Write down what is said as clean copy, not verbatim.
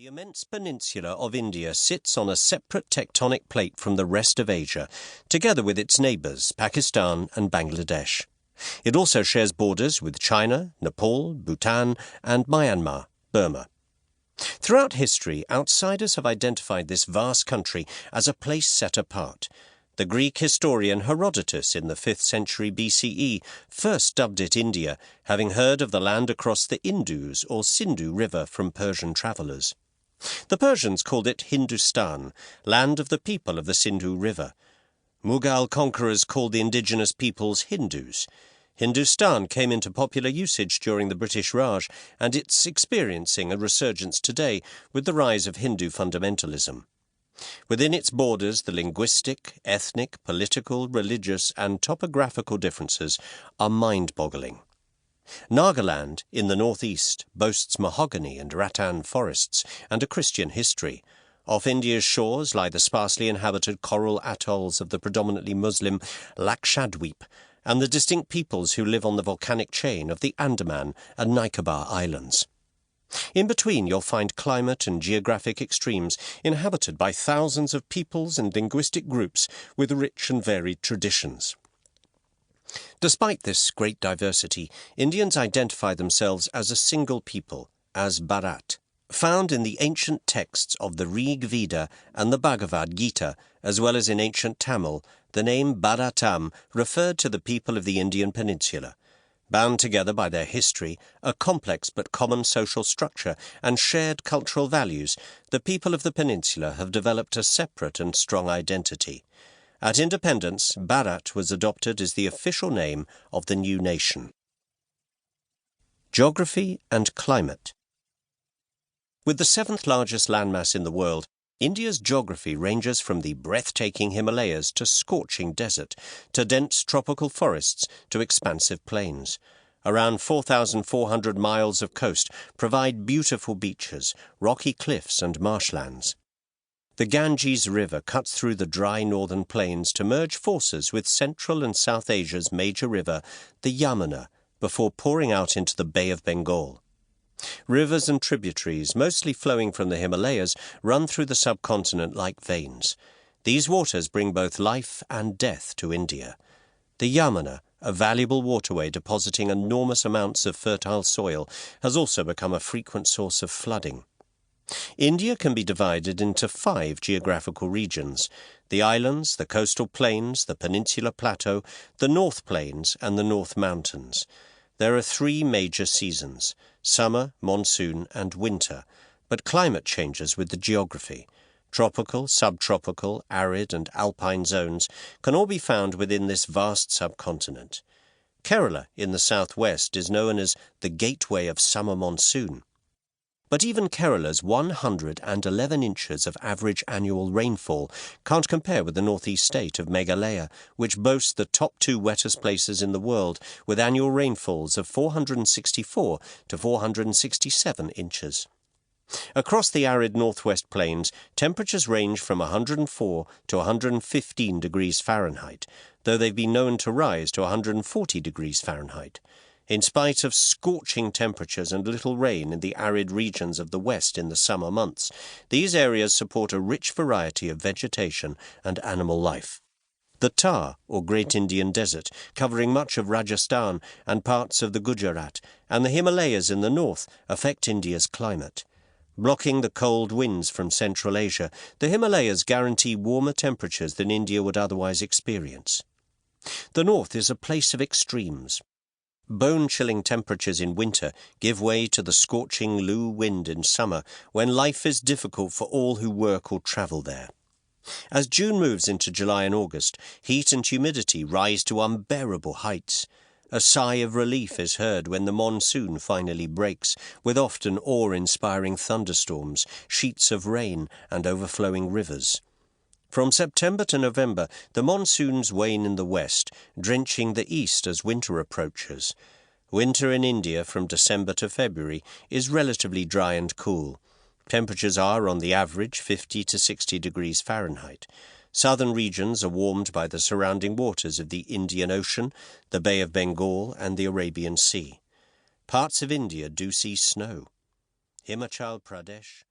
The immense peninsula of India sits on a separate tectonic plate from the rest of Asia, together with its neighbours, Pakistan and Bangladesh. It also shares borders with China, Nepal, Bhutan and Myanmar, Burma. Throughout history, outsiders have identified this vast country as a place set apart. The Greek historian Herodotus in the 5th century BCE first dubbed it India, having heard of the land across the Indus or Sindhu River from Persian travellers. The Persians called it Hindustan, land of the people of the Sindhu River. Mughal conquerors called the indigenous peoples Hindus. Hindustan came into popular usage during the British Raj, and it's experiencing a resurgence today with the rise of Hindu fundamentalism. Within its borders, the linguistic, ethnic, political, religious and topographical differences are mind-boggling. Nagaland, in the northeast, boasts mahogany and rattan forests and a Christian history. Off India's shores lie the sparsely inhabited coral atolls of the predominantly Muslim Lakshadweep and the distinct peoples who live on the volcanic chain of the Andaman and Nicobar Islands. In between you'll find climate and geographic extremes inhabited by thousands of peoples and linguistic groups with rich and varied traditions. Despite this great diversity, Indians identify themselves as a single people, as Bharat. Found in the ancient texts of the Rig Veda and the Bhagavad Gita, as well as in ancient Tamil, the name Bharatam referred to the people of the Indian peninsula. Bound together by their history, a complex but common social structure, and shared cultural values, the people of the peninsula have developed a separate and strong identity. At independence, Bharat was adopted as the official name of the new nation. Geography and climate. With the 7th largest landmass in the world, India's geography ranges from the breathtaking Himalayas to scorching desert, to dense tropical forests to expansive plains. Around 4,400 miles of coast provide beautiful beaches, rocky cliffs and marshlands. The Ganges River cuts through the dry northern plains to merge forces with Central and South Asia's major river, the Yamuna, before pouring out into the Bay of Bengal. Rivers and tributaries, mostly flowing from the Himalayas, run through the subcontinent like veins. These waters bring both life and death to India. The Yamuna, a valuable waterway depositing enormous amounts of fertile soil, has also become a frequent source of flooding. India can be divided into 5 geographical regions: the islands, the coastal plains, the peninsular plateau, the North Plains and the North Mountains. There are 3 major seasons: summer, monsoon and winter, but climate changes with the geography. Tropical, subtropical, arid and alpine zones can all be found within this vast subcontinent. Kerala in the southwest is known as the gateway of summer monsoon. But even Kerala's 111 inches of average annual rainfall can't compare with the northeast state of Meghalaya, which boasts the top 2 wettest places in the world, with annual rainfalls of 464 to 467 inches. Across the arid northwest plains, temperatures range from 104 to 115 degrees Fahrenheit, though they've been known to rise to 140 degrees Fahrenheit. In spite of scorching temperatures and little rain in the arid regions of the west in the summer months, these areas support a rich variety of vegetation and animal life. The Thar, or Great Indian Desert, covering much of Rajasthan and parts of the Gujarat, and the Himalayas in the north affect India's climate. Blocking the cold winds from Central Asia, the Himalayas guarantee warmer temperatures than India would otherwise experience. The north is a place of extremes. Bone-chilling temperatures in winter give way to the scorching Lu wind in summer, when life is difficult for all who work or travel there. As June moves into July and August, heat and humidity rise to unbearable heights. A sigh of relief is heard when the monsoon finally breaks, with often awe-inspiring thunderstorms, sheets of rain and overflowing rivers. From September to November, the monsoons wane in the west, drenching the east as winter approaches. Winter in India from December to February is relatively dry and cool. Temperatures are, on the average, 50 to 60 degrees Fahrenheit. Southern regions are warmed by the surrounding waters of the Indian Ocean, the Bay of Bengal and the Arabian Sea. Parts of India do see snow. Himachal Pradesh,